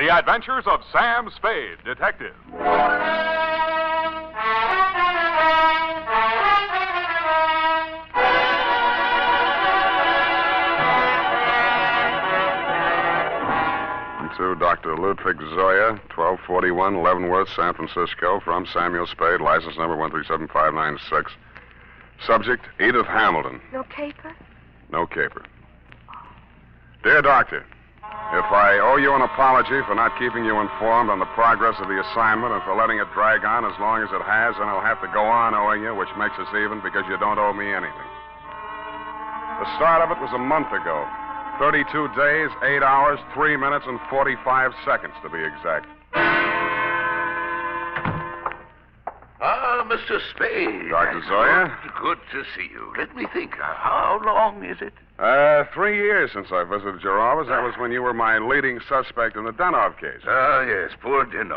The Adventures of Sam Spade, Detective. To Dr. Ludwig Zoya, 1241 Leavenworth, San Francisco, from Samuel Spade, license number 1375596. Subject, Edith Hamilton. No caper? No caper. Dear Doctor, if I owe you an apology for not keeping you informed on the progress of the assignment and for letting it drag on as long as it has, then I'll have to go on owing you, which makes us even because you don't owe me anything. The start of it was a month ago. 32 days, 8 hours, 3 minutes, and 45 seconds, to be exact. Ah, Mr. Spade. Dr. Zoya? Good to see you. Let me think. How long is it? 3 years since I visited your office. That was when you were my leading suspect in the Dunne case. Ah, yes, poor Dunne.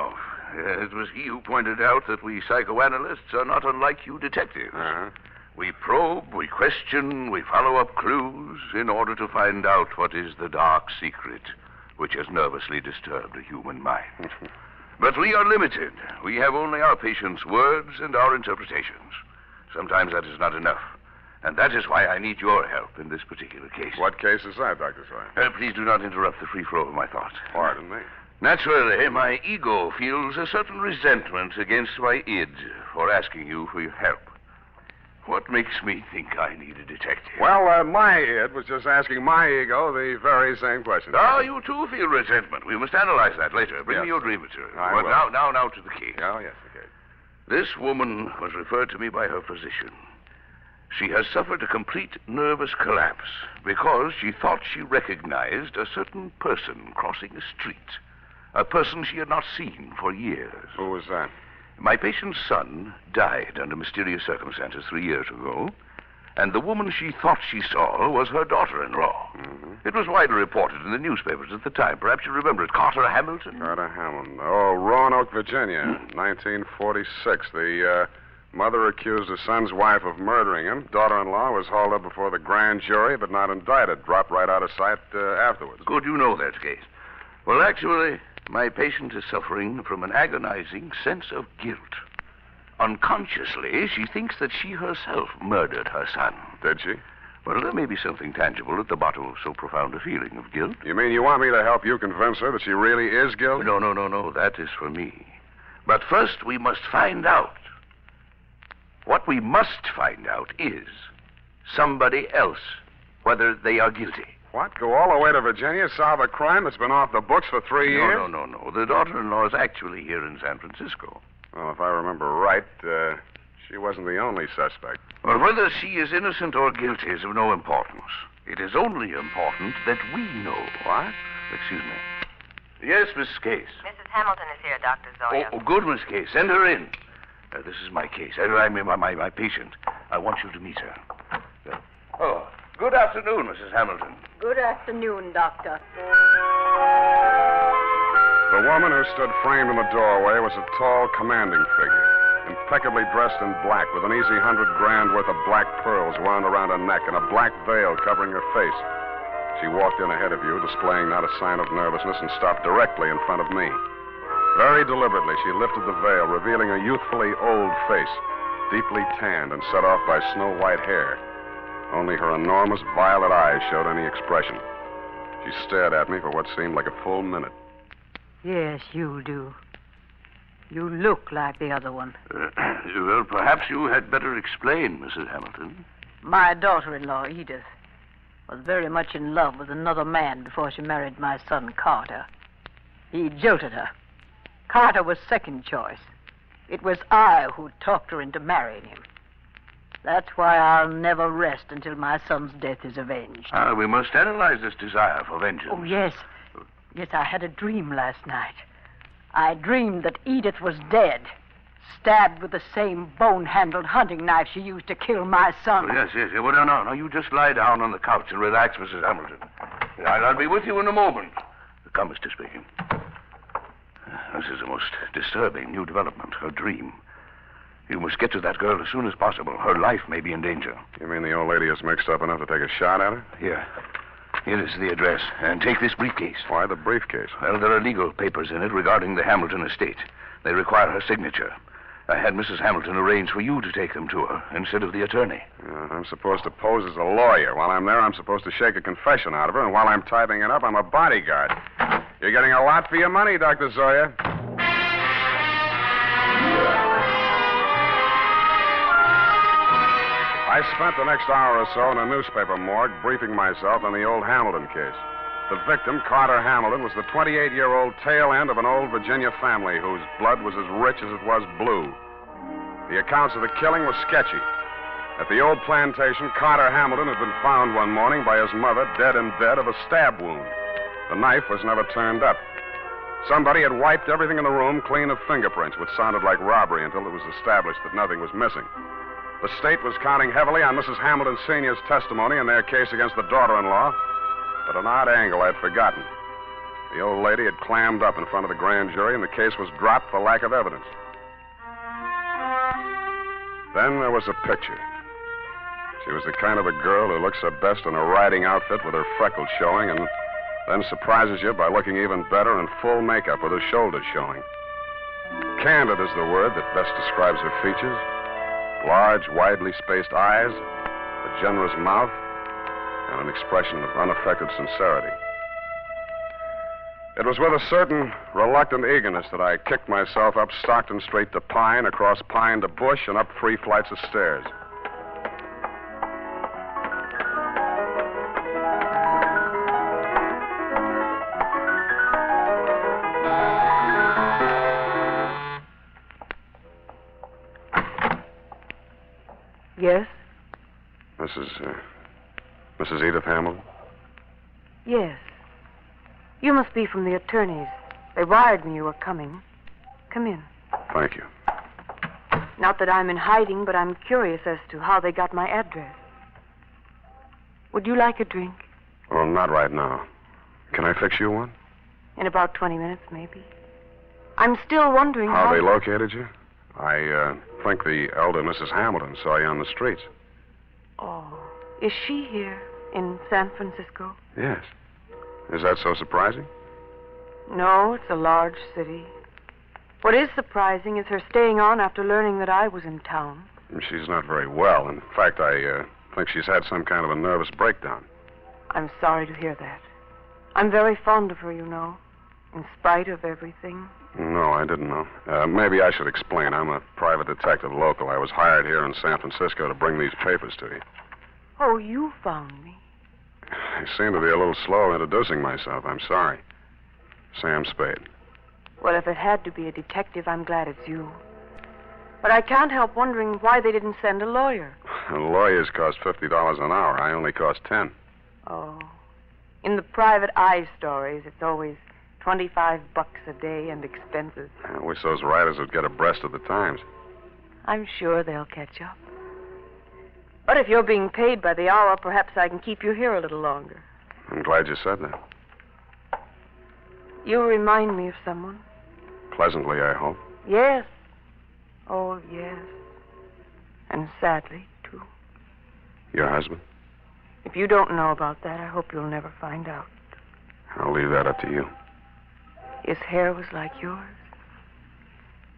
It was he who pointed out that we psychoanalysts are not unlike you detectives. Uh-huh. We probe, we question, we follow up clues in order to find out what is the dark secret which has nervously disturbed a human mind. But we are limited. We have only our patient's words and our interpretations. Sometimes that is not enough. And that is why I need your help in this particular case. What case is that, Dr. Zoya? Please do not interrupt the free flow of my thoughts. Pardon me. Naturally, my ego feels a certain resentment against my id for asking you for your help. What makes me think I need a detective? Well, my id was just asking my ego the very same question. Ah, you too feel resentment. We must analyze that later. Bring me your dream material. Well, now to the case. Oh, yes, okay. This woman was referred to me by her physician. She has suffered a complete nervous collapse because she thought she recognized a certain person crossing a street. A person she had not seen for years. Who was that? My patient's son died under mysterious circumstances 3 years ago, and the woman she thought she saw was her daughter-in-law. Mm-hmm. It was widely reported in the newspapers at the time. Perhaps you remember it. Carter Hamilton? Carter Hamilton. Oh, Roanoke, Virginia, 1946. The mother accused her son's wife of murdering him. Daughter-in-law was hauled up before the grand jury, but not indicted. Dropped right out of sight afterwards. Good, you know that case. Well, actually, my patient is suffering from an agonizing sense of guilt. Unconsciously, she thinks that she herself murdered her son. Did she? Well, there may be something tangible at the bottom of so profound a feeling of guilt. You mean you want me to help you convince her that she really is guilty? No. That is for me. But first, we must find out. What we must find out is somebody else, whether they are guilty. What? Go all the way to Virginia, solve a crime that's been off the books for 3 years? No. The daughter-in-law is actually here in San Francisco. Well, if I remember right, she wasn't the only suspect. Well, whether she is innocent or guilty is of no importance. It is only important that we know. What? Excuse me. Yes, Miss Case. Mrs. Hamilton is here, Dr. Zoya. Oh, good, Miss Case. Send her in. This is my case. I mean, my patient. I want you to meet her. Oh, good afternoon, Mrs. Hamilton. Good afternoon, Doctor. The woman who stood framed in the doorway was a tall, commanding figure, impeccably dressed in black, with an easy $100,000 worth of black pearls wound around her neck and a black veil covering her face. She walked in ahead of you, displaying not a sign of nervousness, and stopped directly in front of me. Very deliberately, she lifted the veil, revealing a youthfully old face, deeply tanned and set off by snow-white hair. Only her enormous violet eyes showed any expression. She stared at me for what seemed like a full minute. Yes, you do. You look like the other one. Well, perhaps you had better explain, Mrs. Hamilton. My daughter-in-law, Edith, was very much in love with another man before she married my son, Carter. He jilted her. Carter was second choice. It was I who talked her into marrying him. That's why I'll never rest until my son's death is avenged. We must analyze this desire for vengeance. Oh, yes. Yes, I had a dream last night. I dreamed that Edith was dead, stabbed with the same bone-handled hunting knife she used to kill my son. Oh, yes. Well, no. You just lie down on the couch and relax, Mrs. Hamilton. I'll be with you in a moment. Come, Mr. Speaking. This is a most disturbing new development, her dream. You must get to that girl as soon as possible. Her life may be in danger. You mean the old lady is mixed up enough to take a shot at her? Here. Here is the address. And take this briefcase. Why the briefcase? Well, there are legal papers in it regarding the Hamilton estate. They require her signature. I had Mrs. Hamilton arrange for you to take them to her instead of the attorney. I'm supposed to pose as a lawyer. While I'm there, I'm supposed to shake a confession out of her, and while I'm typing it up, I'm a bodyguard. You're getting a lot for your money, Dr. Zoya. I spent the next hour or so in a newspaper morgue briefing myself on the old Hamilton case. The victim, Carter Hamilton, was the 28-year-old tail end of an old Virginia family whose blood was as rich as it was blue. The accounts of the killing were sketchy. At the old plantation, Carter Hamilton had been found one morning by his mother, dead in bed of a stab wound. The knife was never turned up. Somebody had wiped everything in the room clean of fingerprints, which sounded like robbery until it was established that nothing was missing. The state was counting heavily on Mrs. Hamilton Sr.'s testimony in their case against the daughter-in-law, but an odd angle I'd forgotten. The old lady had clammed up in front of the grand jury, and the case was dropped for lack of evidence. Then there was a picture. She was the kind of a girl who looks her best in a riding outfit with her freckles showing, and then surprises you by looking even better in full makeup with her shoulders showing. Candid is the word that best describes her features. Large, widely spaced eyes, a generous mouth, and an expression of unaffected sincerity. It was with a certain reluctant eagerness that I kicked myself up Stockton Street to Pine, across Pine to Bush, and up 3 flights of stairs. Yes? Mrs. Edith Hamilton? Yes. You must be from the attorneys. They wired me you were coming. Come in. Thank you. Not that I'm in hiding, but I'm curious as to how they got my address. Would you like a drink? Well, not right now. Can I fix you one? In about 20 minutes, maybe. I'm still wondering how they located you? I think the elder Mrs. Hamilton saw you on the streets. Oh. Is she here in San Francisco? Yes. Is that so surprising? No, it's a large city. What is surprising is her staying on after learning that I was in town. She's not very well. In fact, I think she's had some kind of a nervous breakdown. I'm sorry to hear that. I'm very fond of her, you know, in spite of everything. No, I didn't know. Maybe I should explain. I'm a private detective local. I was hired here in San Francisco to bring these papers to you. Oh, you found me. I seem to be a little slow introducing myself. I'm sorry. Sam Spade. Well, if it had to be a detective, I'm glad it's you. But I can't help wondering why they didn't send a lawyer. Lawyers cost $50 an hour. I only cost 10. Oh. In the private eye stories, it's always $25 a day and expenses. I wish those writers would get abreast of the times. I'm sure they'll catch up. But if you're being paid by the hour, perhaps I can keep you here a little longer. I'm glad you said that. You remind me of someone. Pleasantly, I hope. Yes. Oh, yes. And sadly, too. Your husband? If you don't know about that, I hope you'll never find out. I'll leave that up to you. His hair was like yours.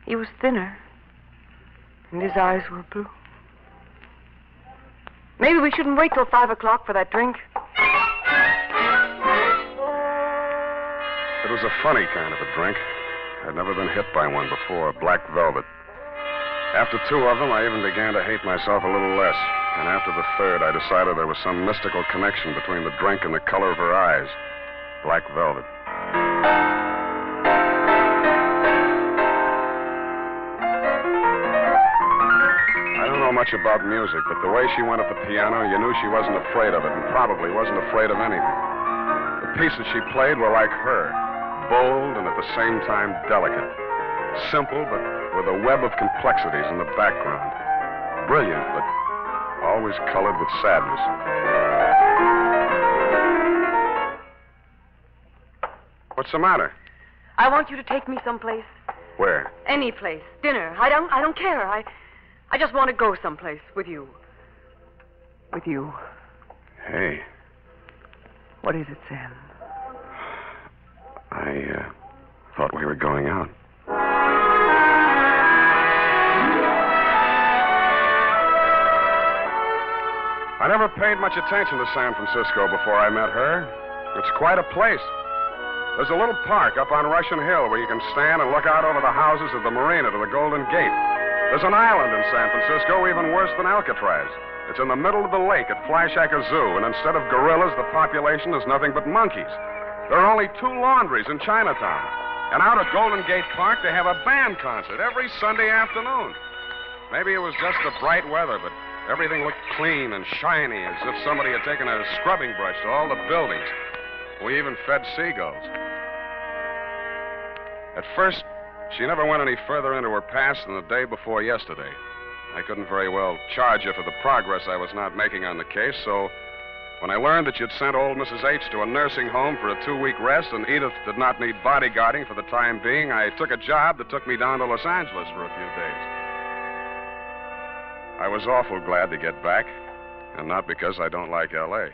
He was thinner. And his eyes were blue. Maybe we shouldn't wait till 5 o'clock for that drink. It was a funny kind of a drink. I'd never been hit by one before, black velvet. After 2 of them, I even began to hate myself a little less. And after the third, I decided there was some mystical connection between the drink and the color of her eyes. Black velvet. I don't know much about music, but the way she went at the piano, you knew she wasn't afraid of it, and probably wasn't afraid of anything. The pieces she played were like her, bold and at the same time delicate. Simple, but with a web of complexities in the background. Brilliant, but always colored with sadness. What's the matter? I want you to take me someplace. Where? Any place. Dinner. I don't care. I just want to go someplace with you. With you. Hey. What is it, Sam? I thought we were going out. I never paid much attention to San Francisco before I met her. It's quite a place. There's a little park up on Russian Hill where you can stand and look out over the houses of the marina to the Golden Gate. There's an island in San Francisco even worse than Alcatraz. It's in the middle of the lake at Flashacre Zoo, and instead of gorillas, the population is nothing but monkeys. There are only 2 laundries in Chinatown. And out at Golden Gate Park, they have a band concert every Sunday afternoon. Maybe it was just the bright weather, but everything looked clean and shiny, as if somebody had taken a scrubbing brush to all the buildings. We even fed seagulls. At first, she never went any further into her past than the day before yesterday. I couldn't very well charge her for the progress I was not making on the case, so when I learned that you'd sent old Mrs. H to a nursing home for a 2-week rest and Edith did not need bodyguarding for the time being, I took a job that took me down to Los Angeles for a few days. I was awful glad to get back, and not because I don't like L.A.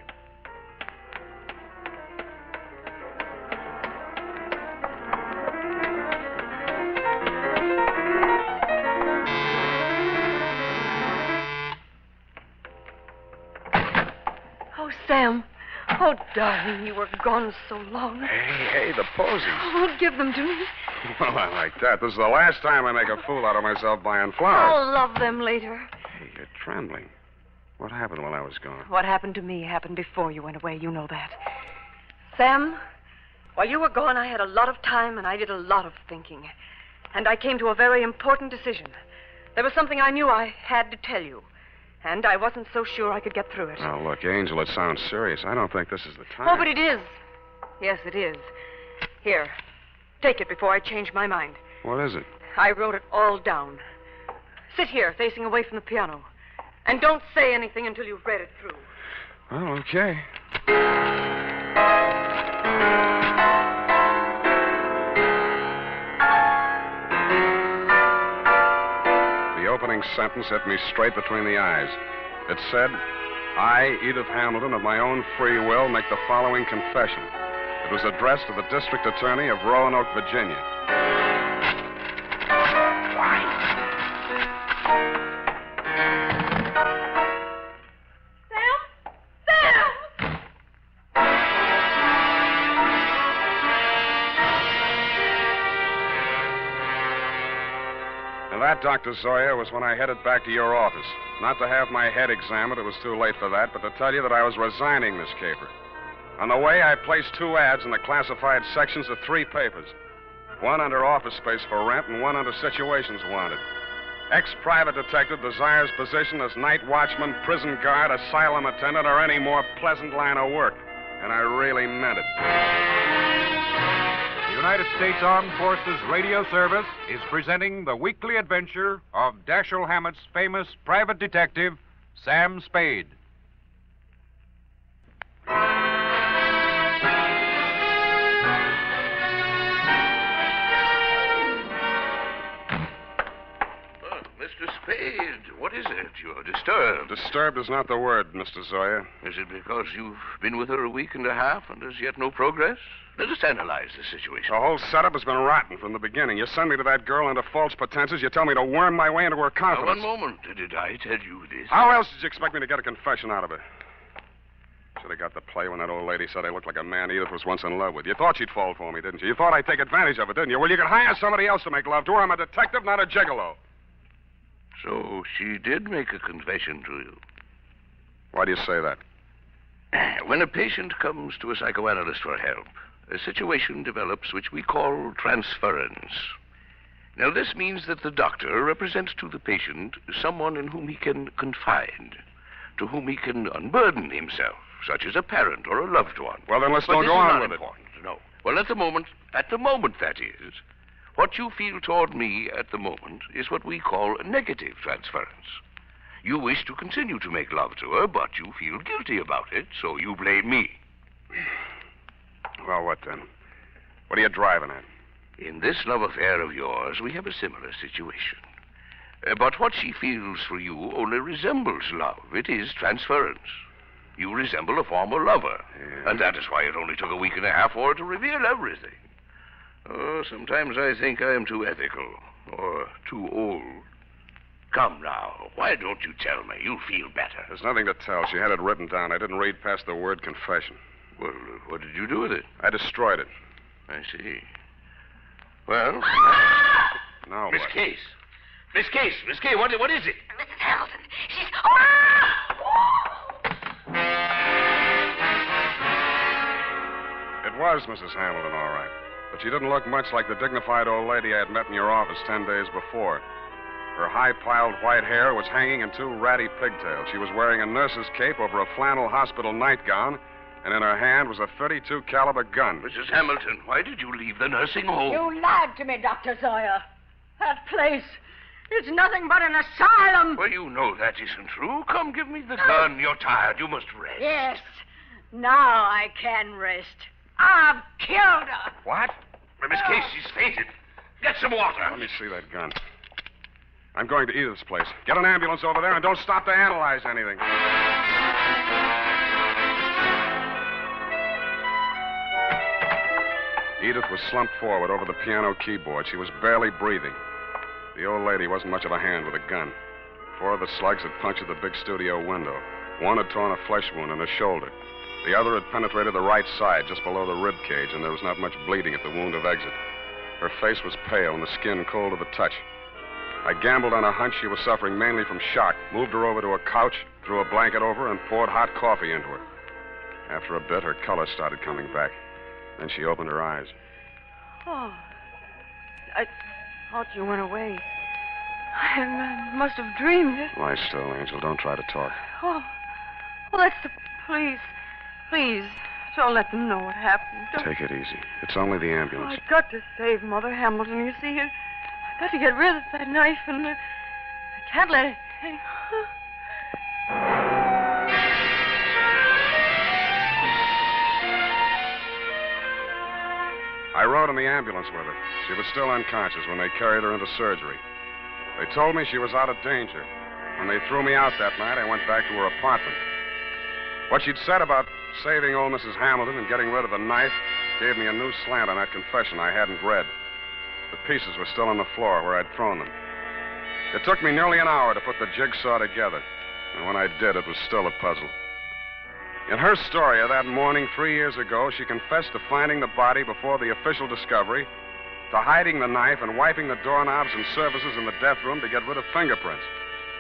Sam. Oh, darling, you were gone so long. Hey, the posies. Oh, give them to me. Well, I like that. This is the last time I make a fool out of myself buying flowers. I'll love them later. Hey, you're trembling. What happened while I was gone? What happened to me happened before you went away. You know that. Sam, while you were gone, I had a lot of time and I did a lot of thinking. And I came to a very important decision. There was something I knew I had to tell you. And I wasn't so sure I could get through it. Now, look, Angel, it sounds serious. I don't think this is the time. Oh, but it is. Yes, it is. Here, take it before I change my mind. What is it? I wrote it all down. Sit here, facing away from the piano. And don't say anything until you've read it through. Well, okay. The opening sentence hit me straight between the eyes. It said, I, Edith Hamilton, of my own free will, make the following confession. It was addressed to the district attorney of Roanoke, Virginia. That, Dr. Zoya, was when I headed back to your office. Not to have my head examined, it was too late for that, but to tell you that I was resigning this caper. On the way, I placed 2 ads in the classified sections of 3 papers. One under office space for rent and one under situations wanted. Ex-private detective desires position as night watchman, prison guard, asylum attendant, or any more pleasant line of work. And I really meant it. The United States Armed Forces Radio Service is presenting the weekly adventure of Dashiell Hammett's famous private detective, Sam Spade. Mr. Spade, what is it? You're disturbed. Disturbed is not the word, Mr. Zoya. Is it because you've been with her a week and a half and there's yet no progress? Let us analyze the situation. The whole setup has been rotten from the beginning. You send me to that girl under false pretenses. You tell me to worm my way into her confidence. Now, one moment. Did I tell you this? How else did you expect me to get a confession out of her? Should have got the play when that old lady said I looked like a man Edith was once in love with. You thought she'd fall for me, didn't you? You thought I'd take advantage of it, didn't you? Well, you could hire somebody else to make love to her. I'm a detective, not a gigolo. So she did make a confession to you. Why do you say that? When a patient comes to a psychoanalyst for help, a situation develops which we call transference. Now, this means that the doctor represents to the patient someone in whom he can confide, to whom he can unburden himself, such as a parent or a loved one. Well, then let's don't go on with it. No. Well, at the moment, that is, what you feel toward me at the moment is what we call a negative transference. You wish to continue to make love to her, but you feel guilty about it, so you blame me. Well, what then? What are you driving at? In this love affair of yours, we have a similar situation. But what she feels for you only resembles love. It is transference. You resemble a former lover. Yeah. And that is why it only took a week and a half for her to reveal everything. Oh, sometimes I think I am too ethical. Or too old. Come now, why don't you tell me? You'll feel better. There's nothing to tell. She had it written down. I didn't read past the word confession. Well, what did you do with it? I destroyed it. I see. Well, Now Miss what? Case. Miss Case, what is it? Mrs. Hamilton, she's... It was Mrs. Hamilton, all right. But she didn't look much like the dignified old lady I had met in your office 10 days before. Her high-piled white hair was hanging in 2 ratty pigtails. She was wearing a nurse's cape over a flannel hospital nightgown, and in her hand was a .32 caliber gun. Mrs. Hamilton, why did you leave the nursing home? You lied to me, Dr. Zoya. That place, it's nothing but an asylum. Well, you know that isn't true. Come, give me the gun. You're tired. You must rest. Yes, now I can rest. I've killed her. What? Miss Case, she's fainted. Get some water. Let me see that gun. I'm going to Edith's place. Get an ambulance over there and don't stop to analyze anything. Edith was slumped forward over the piano keyboard. She was barely breathing. The old lady wasn't much of a hand with a gun. 4 of the slugs had punctured the big studio window. 1 had torn a flesh wound in her shoulder. The other had penetrated the right side, just below the rib cage, and there was not much bleeding at the wound of exit. Her face was pale and the skin cold to the touch. I gambled on a hunch she was suffering mainly from shock, moved her over to a couch, threw a blanket over her, and poured hot coffee into her. After a bit, her color started coming back. Then she opened her eyes. Oh, I thought you went away. I must have dreamed it. Lie still, Angel. Don't try to talk. Oh, well, that's the police. Please, don't let them know what happened. Don't... Take it easy. It's only the Oh, ambulance. I've got to save Mother Hamilton. You see, I've got to get rid of that knife, and I can't let it hang. I rode in the ambulance with her. She was still unconscious when they carried her into surgery. They told me she was out of danger. When they threw me out that night, I went back to her apartment. What she'd said about saving old Mrs. Hamilton and getting rid of the knife gave me a new slant on that confession I hadn't read. The pieces were still on the floor where I'd thrown them. It took me nearly an hour to put the jigsaw together, and when I did, it was still a puzzle. In her story of that morning 3 years ago, she confessed to finding the body before the official discovery, to hiding the knife and wiping the doorknobs and surfaces in the death room to get rid of fingerprints.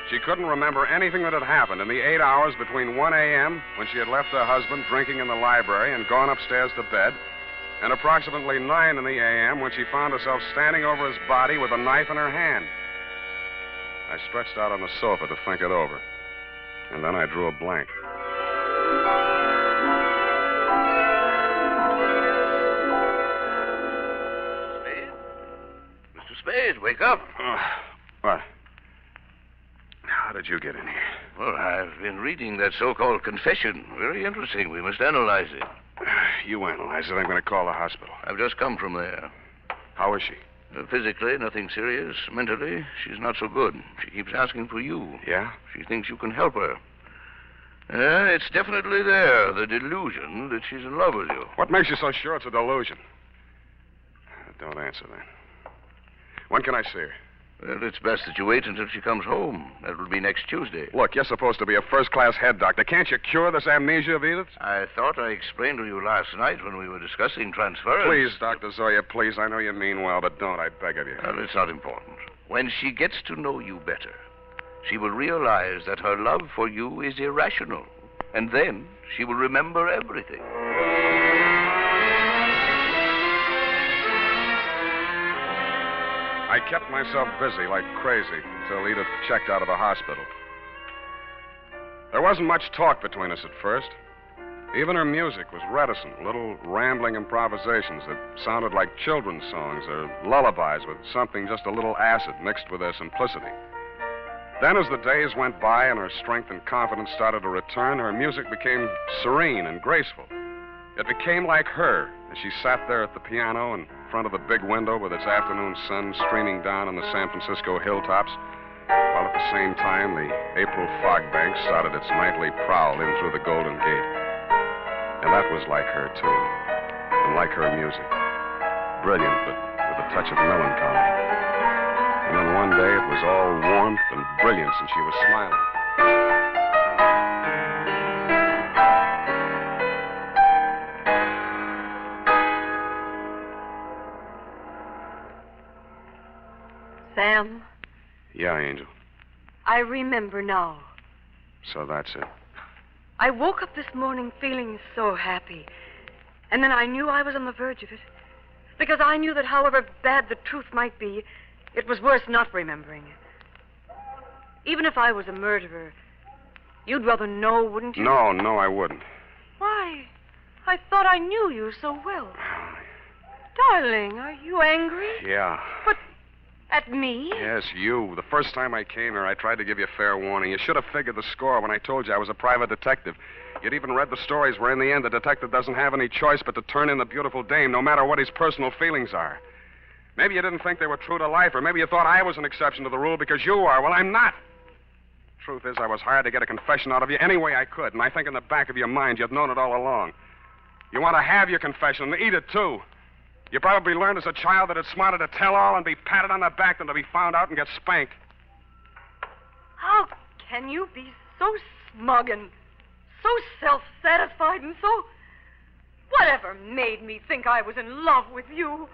She couldn't remember anything that had happened in the 8 hours between 1 a.m., when she had left her husband drinking in the library and gone upstairs to bed, and approximately 9 in the a.m. when she found herself standing over his body with a knife in her hand. I stretched out on the sofa to think it over, and then I drew a blank. Mr. Spade, wake up. What? How did you get in here? Well, I've been reading that so-called confession. Very interesting. We must analyze it. You analyze it. I'm going to call the hospital. I've just come from there. How is she? Physically, nothing serious. Mentally, she's not so good. She keeps asking for you. Yeah? She thinks you can help her. It's definitely there, the delusion that she's in love with you. What makes you so sure it's a delusion? Don't answer that. When can I see her? Well, it's best that you wait until she comes home. That will be next Tuesday. Look, you're supposed to be a first-class head doctor. Can't you cure this amnesia of Edith's? I thought I explained to you last night when we were discussing transference. Please, Dr. Zoya, please. I know you mean well, but don't, I beg of you. Well, it's not important. When she gets to know you better, she will realize that her love for you is irrational. And then she will remember everything. I kept myself busy like crazy until Edith checked out of the hospital. There wasn't much talk between us at first. Even her music was reticent, little rambling improvisations that sounded like children's songs or lullabies with something just a little acid mixed with their simplicity. Then as the days went by and her strength and confidence started to return, her music became serene and graceful. It became like her as she sat there at the piano in front of the big window with its afternoon sun streaming down on the San Francisco hilltops while at the same time the April fog bank started its nightly prowl in through the Golden Gate. And that was like her, too, and like her music. Brilliant, but with a touch of melancholy. And then one day it was all warmth and brilliance, and she was smiling. Sam? Yeah, Angel. I remember now. So that's it. I woke up this morning feeling so happy. And then I knew I was on the verge of it. Because I knew that however bad the truth might be, it was worse not remembering. Even if I was a murderer, you'd rather know, wouldn't you? No, I wouldn't. Why? I thought I knew you so well. Darling, are you angry? Yeah. But at me? Yes, you. The first time I came here, I tried to give you fair warning. You should have figured the score when I told you I was a private detective. You'd even read the stories where in the end the detective doesn't have any choice but to turn in the beautiful dame, no matter what his personal feelings are. Maybe you didn't think they were true to life, or maybe you thought I was an exception to the rule because you are. Well, I'm not. Truth is, I was hired to get a confession out of you any way I could, and I think in the back of your mind you've known it all along. You want to have your confession and eat it, too. You probably learned as a child that it's smarter to tell all and be patted on the back than to be found out and get spanked. How can you be so smug and so self-satisfied and so... Whatever made me think I was in love with you?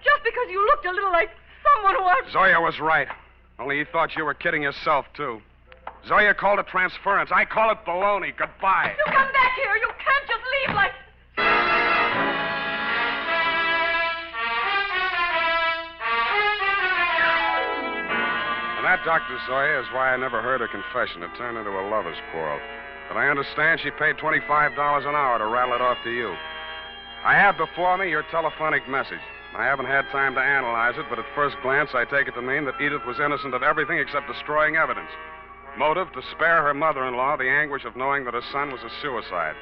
Just because you looked a little like someone who I... Zoya was right. Only he thought you were kidding yourself, too. Zoya called it transference. I call it baloney. Goodbye. You come back here. You can't just leave like... And that, Dr. Zoya, is why I never heard her confession. It turned into a lover's quarrel. But I understand she paid $25 an hour to rattle it off to you. I have before me your telephonic message. I haven't had time to analyze it, but at first glance I take it to mean that Edith was innocent of everything except destroying evidence. Motive, to spare her mother-in-law the anguish of knowing that her son was a suicide.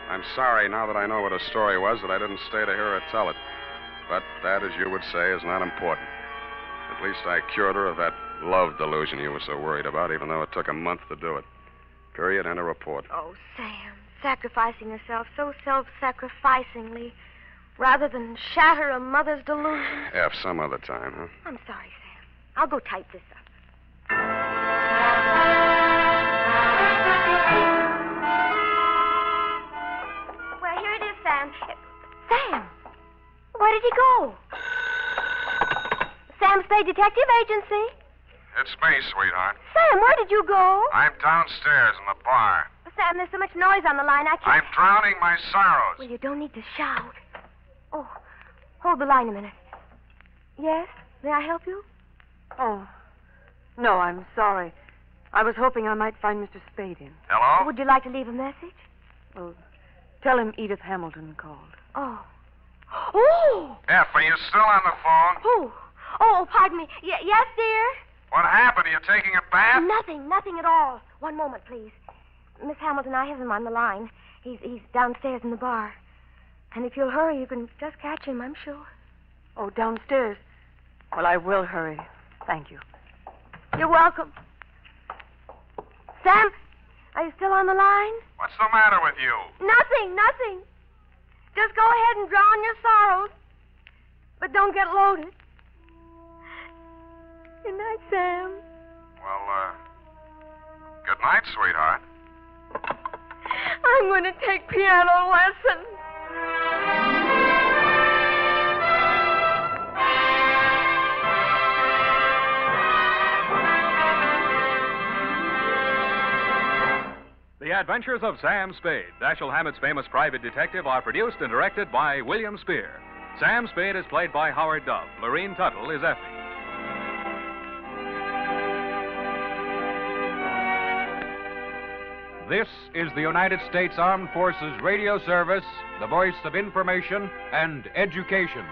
I'm sorry, now that I know what her story was, that I didn't stay to hear her tell it. But that, as you would say, is not important. At least I cured her of that love delusion you were so worried about, even though it took a month to do it. Period, and a report. Oh, Sam, sacrificing herself so self-sacrificingly, rather than shatter a mother's delusion. Some other time, huh? I'm sorry, Sam. I'll go type this up. Well, here it is, Sam. Sam, where did he go? Sam Spade Detective Agency. It's me, sweetheart. Sam, where did you go? I'm downstairs in the bar. Sam, there's so much noise on the line, I can't... I'm drowning my sorrows. Well, you don't need to shout. Oh, hold the line a minute. Yes? May I help you? Oh, no, I'm sorry. I was hoping I might find Mr. Spade in. Hello? Would you like to leave a message? Well, tell him Edith Hamilton called. Oh. Oh! F, are you still on the phone? Who? Oh, pardon me. Yes, dear? What happened? Are you taking a bath? Nothing at all. One moment, please. Miss Hamilton, I have him on the line. He's downstairs in the bar. And if you'll hurry, you can just catch him, I'm sure. Oh, downstairs. Well, I will hurry. Thank you. You're welcome. Sam, are you still on the line? What's the matter with you? Nothing. Just go ahead and drown your sorrows. But don't get loaded. Good night, Sam. Well, good night, sweetheart. I'm going to take piano lessons. The Adventures of Sam Spade, Dashiell Hammett's famous private detective, are produced and directed by William Spier. Sam Spade is played by Howard Duff. Lurene Tuttle is Effie. This is the United States Armed Forces Radio Service, the voice of information and education.